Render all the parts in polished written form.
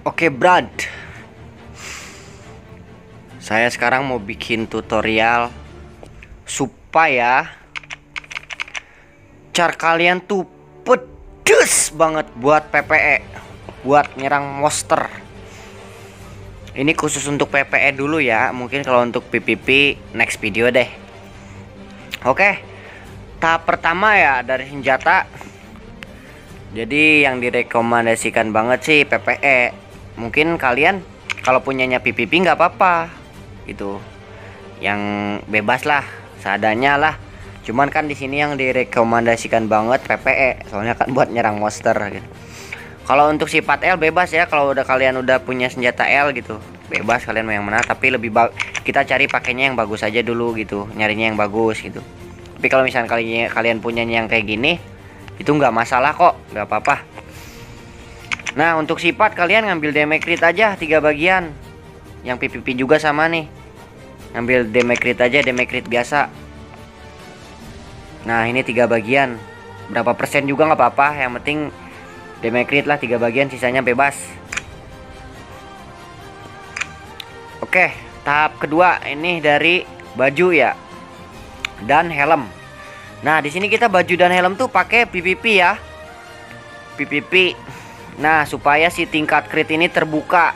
Oke, Brad. Saya sekarang mau bikin tutorial supaya char kalian tuh pedes banget buat PPE, buat nyerang monster. Ini khusus untuk PPE dulu ya. Mungkin kalau untuk PVP next video deh. Oke. Tahap pertama ya dari senjata. Jadi yang direkomendasikan banget sih PPE. Mungkin kalian kalau punyanya PVP nggak apa-apa gitu, yang bebas lah seadanya lah. Cuman kan di sini yang direkomendasikan banget PPE, soalnya kan buat nyerang monster gitu. Kalau untuk sifat L bebas ya, kalau kalian udah punya senjata L gitu bebas kalian mau yang mana, tapi kita cari pakainya yang bagus aja dulu gitu, nyarinya yang bagus gitu. Tapi kalau misalnya kalian punya yang kayak gini itu nggak masalah kok, nggak apa-apa. Nah untuk sifat kalian ngambil damage crit aja 3 bagian. Yang PVP juga sama nih, ngambil damage crit aja, damage crit biasa. Nah ini 3 bagian, berapa persen juga nggak apa-apa, yang penting damage crit lah 3 bagian, sisanya bebas. Oke, tahap kedua ini dari baju ya dan helm. Nah di sini kita baju dan helm tuh pakai PVP ya, PVP. Nah supaya si tingkat crit ini terbuka.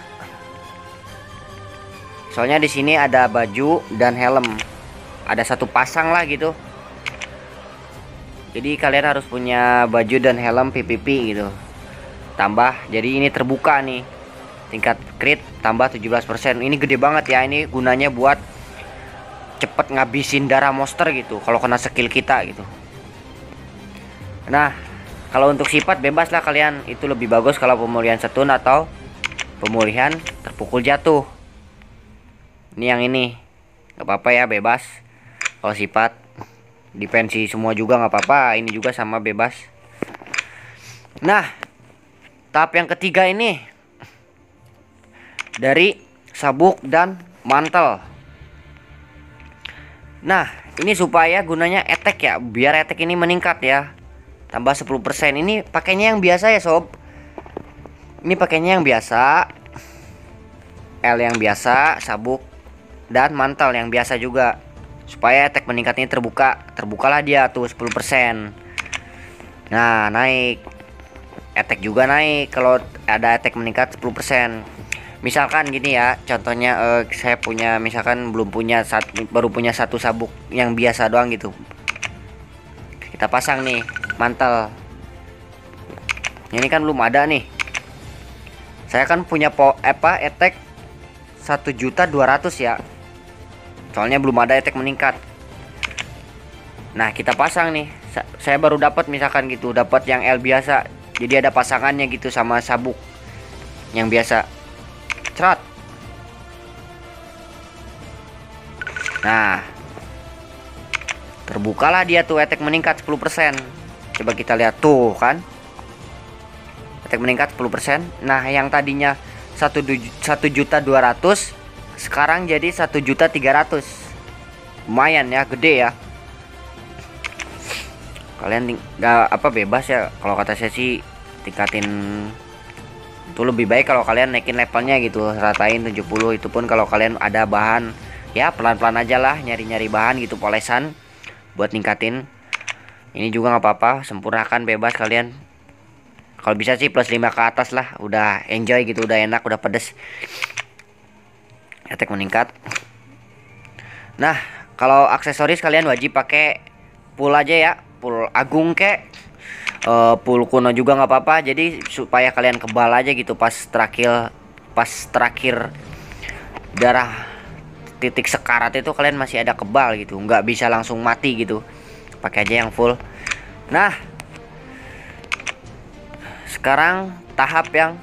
Soalnya di sini ada baju dan helm, ada satu pasang lah gitu. Jadi kalian harus punya baju dan helm PVP gitu. Tambah, jadi ini terbuka nih. Tingkat crit tambah 17%. Ini gede banget ya. Ini gunanya buat cepet ngabisin darah monster gitu kalau kena skill kita gitu. Nah, kalau untuk sifat bebas lah kalian. Itu lebih bagus kalau pemulihan stun atau pemulihan terpukul jatuh. Ini yang ini nggak apa-apa ya, bebas. Kalau sifat defensi semua juga nggak apa-apa. Ini juga sama, bebas. Nah tahap yang ketiga ini dari sabuk dan mantel. Nah ini supaya gunanya attack ya, biar attack ini meningkat ya, tambah 10%. Ini pakainya yang biasa ya sob. Ini pakainya yang biasa, L yang biasa, sabuk dan mantel yang biasa juga, supaya attack meningkatnya terbukalah dia tuh 10%. Nah naik, attack juga naik kalau ada attack meningkat 10%. Misalkan gini ya, contohnya saya punya, misalkan baru punya satu sabuk yang biasa doang gitu. Kita pasang nih mantel. Ini kan belum ada nih. Saya kan punya attack 1.200.000 ya. Soalnya belum ada attack meningkat. Nah kita pasang nih. Saya baru dapat misalkan gitu, dapat yang L biasa. Jadi ada pasangannya gitu sama sabuk yang biasa. Cerat. Nah terbukalah dia tuh, attack meningkat 10%. Coba kita lihat tuh kan, attack meningkat 10%. Nah yang tadinya 1.200.000 sekarang jadi 1.300.000. Lumayan ya, gede ya. Kalian nggak apa, bebas ya. Kalau kata saya sih tingkatin itu lebih baik kalau kalian naikin levelnya gitu, ratain 70. Itu pun kalau kalian ada bahan ya, pelan-pelan aja lah nyari-nyari bahan gitu, polesan buat ningkatin. Ini juga nggak apa-apa, sempurnakan bebas kalian. Kalau bisa sih plus 5 ke atas lah, udah enjoy gitu, udah enak, udah pedes, attack meningkat. Nah kalau aksesoris kalian wajib pakai full aja ya, full agung kek, full kuno juga nggak apa-apa. Jadi supaya kalian kebal aja gitu pas terakhir darah titik sekarat itu, kalian masih ada kebal gitu, nggak bisa langsung mati gitu. Pakai aja yang full. Nah sekarang tahap yang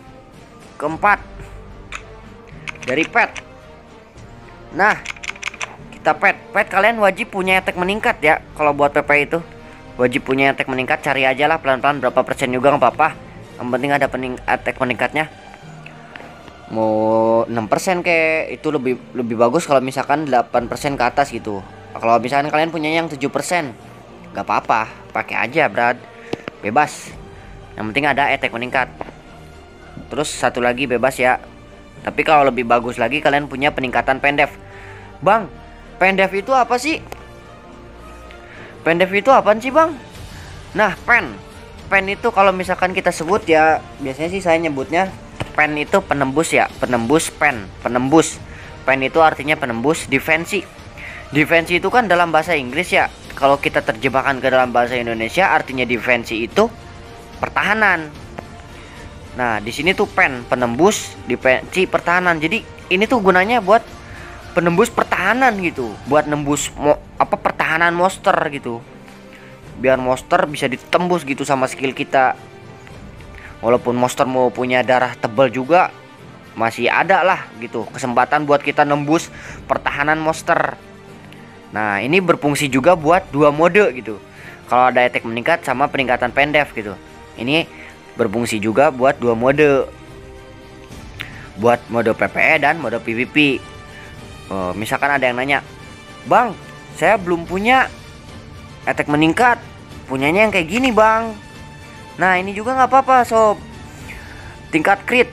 keempat dari pet. Nah kita pet kalian wajib punya attack meningkat ya. Kalau buat PP itu wajib punya attack meningkat. Cari aja lah pelan-pelan, berapa persen juga nggak apa-apa, yang penting ada attack meningkatnya. Mau 6% kayak itu lebih bagus kalau misalkan 8% ke atas gitu. Kalau misalkan kalian punya yang 7%, nggak apa-apa, pakai aja Brad, bebas, yang penting ada attack meningkat. Terus satu lagi bebas ya. Tapi kalau lebih bagus lagi kalian punya peningkatan pendef. Bang, pendef itu apa sih? Pendef itu apaan sih bang? Nah, pen itu kalau misalkan kita sebut ya, biasanya sih saya nyebutnya pen itu penembus ya. Penembus pen, penembus. Pen itu artinya penembus. Defensi itu kan dalam bahasa Inggris ya. Kalau kita terjemahkan ke dalam bahasa Indonesia, artinya defensi itu pertahanan. Nah, di sini tuh pen penembus, defensi pertahanan. Jadi ini tuh gunanya buat penembus pertahanan gitu, buat nembus pertahanan monster gitu. Biar monster bisa ditembus gitu sama skill kita. Walaupun monster mau punya darah tebal juga, masih ada lah gitu kesempatan buat kita nembus pertahanan monster. Nah, ini berfungsi juga buat dua mode gitu. Kalau ada attack meningkat sama peningkatan pendef gitu. Ini berfungsi juga buat dua mode. Buat mode PvE dan mode PvP. Misalkan ada yang nanya, "Bang, saya belum punya attack meningkat. Punyanya yang kayak gini, Bang." Nah, ini juga nggak apa-apa, sob. Tingkat crit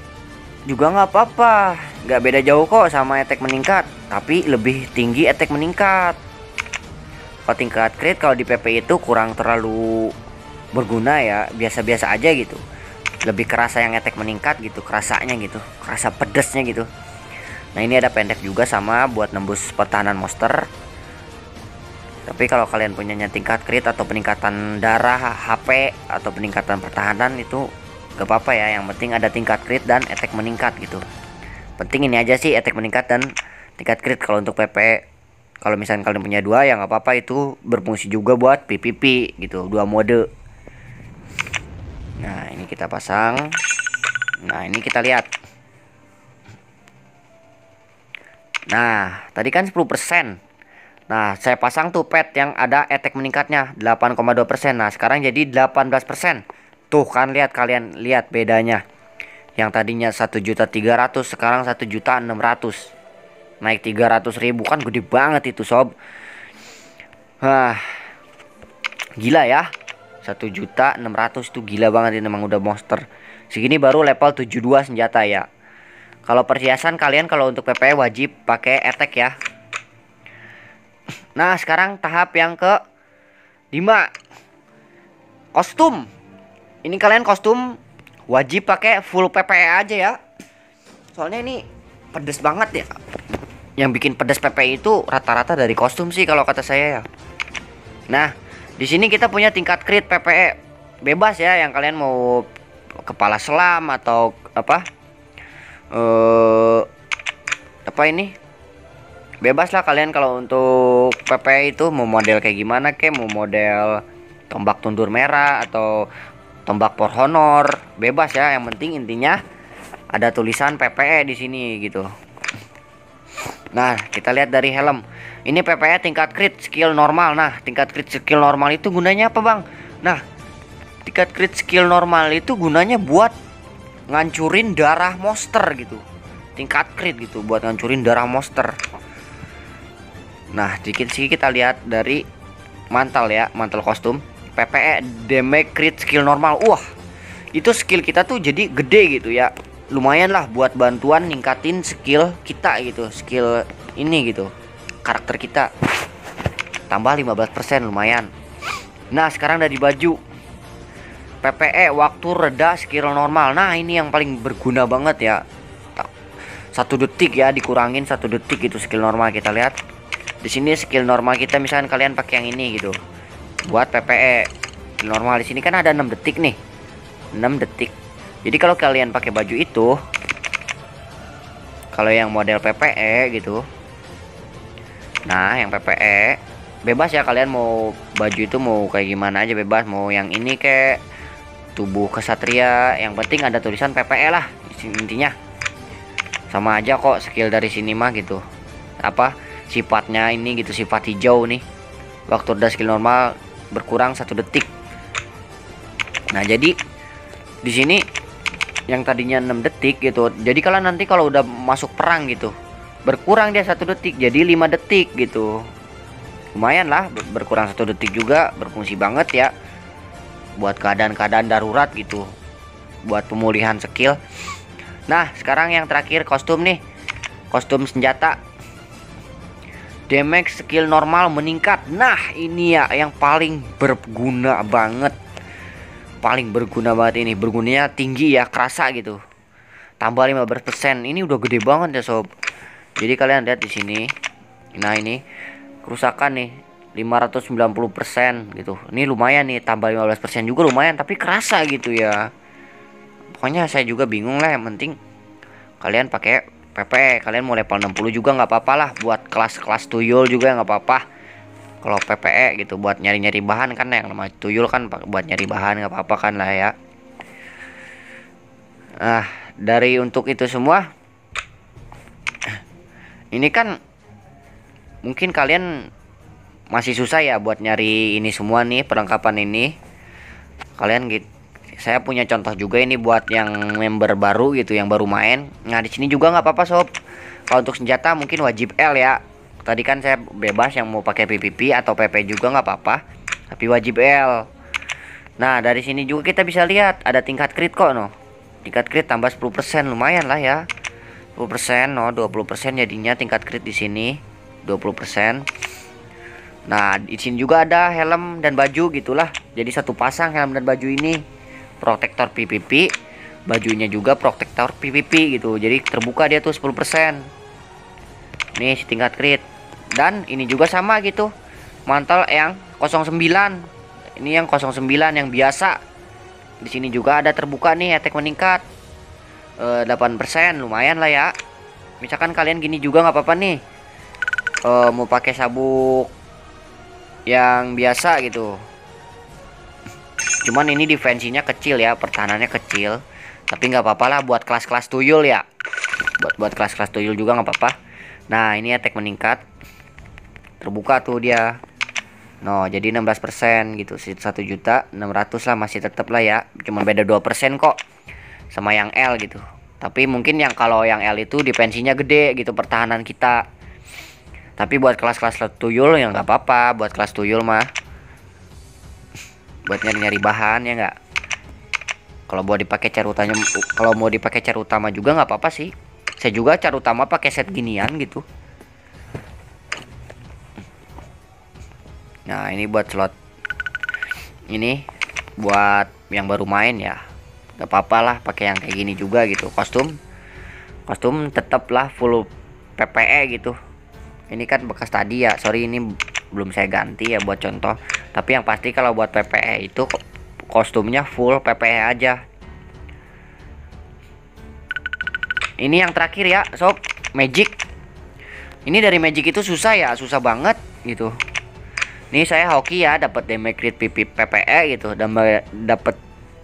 juga nggak apa-apa. Nggak beda jauh kok sama attack meningkat, tapi lebih tinggi attack meningkat. Kalau tingkat crit kalau di PP itu kurang terlalu berguna ya, biasa-biasa aja gitu. Lebih kerasa yang attack meningkat gitu, kerasanya gitu, kerasa pedesnya gitu. Nah, ini ada pendek juga sama buat nembus pertahanan monster. Tapi kalau kalian punyanya tingkat crit atau peningkatan darah, HP atau peningkatan pertahanan itu gak apa-apa ya. Yang penting ada tingkat crit dan attack meningkat gitu. Penting ini aja sih, attack meningkat dan tingkat crit kalau untuk PP. Kalau misalnya kalian punya dua ya nggak apa-apa, itu berfungsi juga buat PvP gitu, dua mode. Nah, ini kita pasang. Nah, ini kita lihat. Nah, tadi kan 10%. Nah, saya pasang tuh pet yang ada attack meningkatnya 8,2%. Nah, sekarang jadi 18%. Tuh kan, lihat, kalian lihat bedanya. Yang tadinya 1.300.000 sekarang 1.600.000. Naik 300.000, kan gede banget itu sob. Gila ya. 1.600.000 itu gila banget, ini memang udah monster. Segini baru level 72 senjata ya. Kalau perhiasan kalian kalau untuk PvE wajib pakai attack ya. Nah, sekarang tahap yang ke 5. Kostum. Ini kalian kostum wajib pakai full PvE aja ya. Soalnya ini pedes banget ya. Yang bikin pedas PvE itu rata-rata dari kostum sih kalau kata saya ya. Nah, di sini kita punya tingkat crit PvE bebas ya, yang kalian mau kepala selam atau apa ini bebas lah kalian. Kalau untuk PvE itu mau model kayak gimana, kayak mau model tombak tundur merah atau tombak for honor, bebas ya. Yang penting intinya ada tulisan PvE di sini gitu. Nah, kita lihat dari helm. Ini PvE tingkat crit skill normal. Nah, tingkat crit skill normal itu gunanya apa, Bang? Nah, tingkat crit skill normal itu gunanya buat ngancurin darah monster gitu. Tingkat crit gitu buat ngancurin darah monster. Nah, sedikit kita lihat dari mantel ya, mantel kostum. PvE damage crit skill normal. Wah, itu skill kita tuh jadi gede gitu ya. Lumayan lah buat bantuan ningkatin skill kita gitu, skill ini gitu, karakter kita tambah 15%, lumayan. Nah, sekarang dari baju PvE waktu reda skill normal. Nah, ini yang paling berguna banget ya. 1 detik ya, dikurangin 1 detik gitu skill normal. Kita lihat di sini skill normal kita, misalkan kalian pakai yang ini gitu buat PvE. Skill normal di sini kan ada 6 detik nih, 6 detik. Jadi kalau kalian pakai baju itu, kalau yang model PvE gitu, nah yang PvE bebas ya, kalian mau baju itu mau kayak gimana aja bebas. Mau yang ini kayak tubuh kesatria, yang penting ada tulisan PvE lah intinya. Sama aja kok skill dari sini mah gitu. Apa sifatnya ini gitu, sifat hijau nih. Waktu udah skill normal berkurang 1 detik. Nah, jadi di sini yang tadinya 6 detik gitu, jadi kalian nanti kalau udah masuk perang gitu berkurang dia 1 detik jadi 5 detik gitu. Lumayan lah, berkurang 1 detik juga, berfungsi banget ya buat keadaan-keadaan darurat gitu, buat pemulihan skill. Nah sekarang yang terakhir kostum nih, kostum senjata. Damage skill normal meningkat. Nah ini ya yang paling berguna banget. Paling berguna banget ini. Bergunanya tinggi ya, kerasa gitu. Tambah 15%. Ini udah gede banget ya sob. Jadi kalian lihat di sini. Nah ini kerusakan nih 590% gitu. Ini lumayan nih, tambah 15% juga lumayan, tapi kerasa gitu ya. Pokoknya saya juga bingung lah, yang penting kalian pakai PP. Kalian mau level 60 juga nggak apa-apa lah, buat kelas-kelas tuyul juga nggak apa-apa. Kalau PPE gitu buat nyari-nyari bahan kan, yang namanya tuyul kan buat nyari bahan nggak apa-apa kan lah ya. Nah dari untuk itu semua, ini kan mungkin kalian masih susah ya buat nyari ini semua nih, perlengkapan ini. Kalian gitu, saya punya contoh juga ini buat yang member baru gitu, yang baru main. Nah di sini juga nggak apa-apa sob. Kalau untuk senjata mungkin wajib L ya. Tadi kan saya bebas, yang mau pakai PVP atau PP juga nggak apa-apa, tapi wajib L. Nah dari sini juga kita bisa lihat ada tingkat crit kok no. Tingkat crit tambah 10%, lumayan lah ya. 10% no, 20% jadinya tingkat crit di sini 20%. Nah di sini juga ada helm dan baju gitulah. Jadi satu pasang helm dan baju ini. Protektor PVP, bajunya juga protektor PVP gitu. Jadi terbuka dia tuh 10%. Nih tingkat crit. Dan ini juga sama gitu. Mantel yang 09. Ini yang 09 yang biasa. Di sini juga ada terbuka nih, attack meningkat 8%, lumayan lah ya. Misalkan kalian gini juga nggak apa-apa nih. Mau pakai sabuk yang biasa gitu. Cuman ini defensinya kecil ya, pertahanannya kecil. Tapi nggak apa-apa lah buat kelas-kelas tuyul ya. Buat kelas-kelas tuyul juga nggak apa-apa. Nah ini attack meningkat, terbuka tuh dia. No jadi 16% gitu, 1.600.000 lah, masih tetap lah ya. Cuman beda 2% kok sama yang L gitu. Tapi mungkin yang kalau yang L itu defensinya gede gitu, pertahanan kita. Tapi buat kelas-kelas tuyul ya nggak apa-apa. Buat kelas tuyul mah buat nyari-nyari bahan ya nggak. Kalau mau dipakai cara utama, kalau mau dipakai cara utama juga nggak apa-apa sih. Saya juga cara utama pakai set ginian gitu. Nah ini buat slot ini, buat yang baru main ya nggak apa-apa lah pakai yang kayak gini juga gitu. Kostum tetap lah full PPE gitu. Ini kan bekas tadi ya, sorry ini belum saya ganti ya buat contoh. Tapi yang pasti kalau buat PPE itu kostumnya full PPE aja. Ini yang terakhir ya sob, magic. Ini dari magic itu susah ya, susah banget gitu. Ini saya hoki ya, dapat damage crit PPE gitu, dan dapat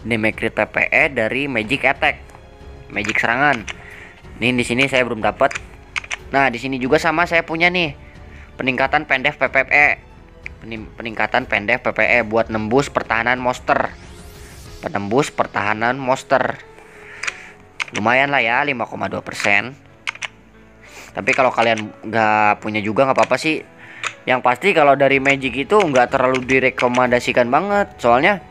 damage crit PPE dari magic attack, magic serangan. Ini di sini saya belum dapat. Nah di sini juga sama, saya punya nih peningkatan pendek PPE, peningkatan pendek PPE buat nembus pertahanan monster, penembus pertahanan monster. Lumayan lah ya, 5,2%. Tapi kalau kalian nggak punya juga nggak apa-apa sih. Yang pasti kalau dari magic itu nggak terlalu direkomendasikan banget, soalnya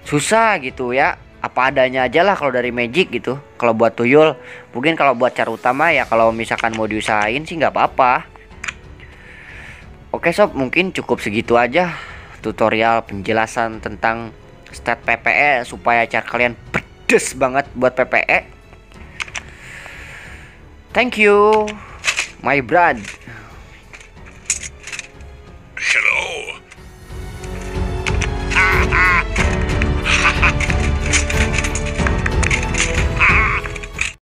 susah gitu ya. Apa adanya aja lah kalau dari magic gitu. Kalau buat tuyul, mungkin kalau buat cara utama ya, kalau misalkan mau diusahain sih nggak apa-apa. Oke sob, mungkin cukup segitu aja tutorial penjelasan tentang stat PPE supaya cara kalian pedes banget buat PPE. Thank you my brad.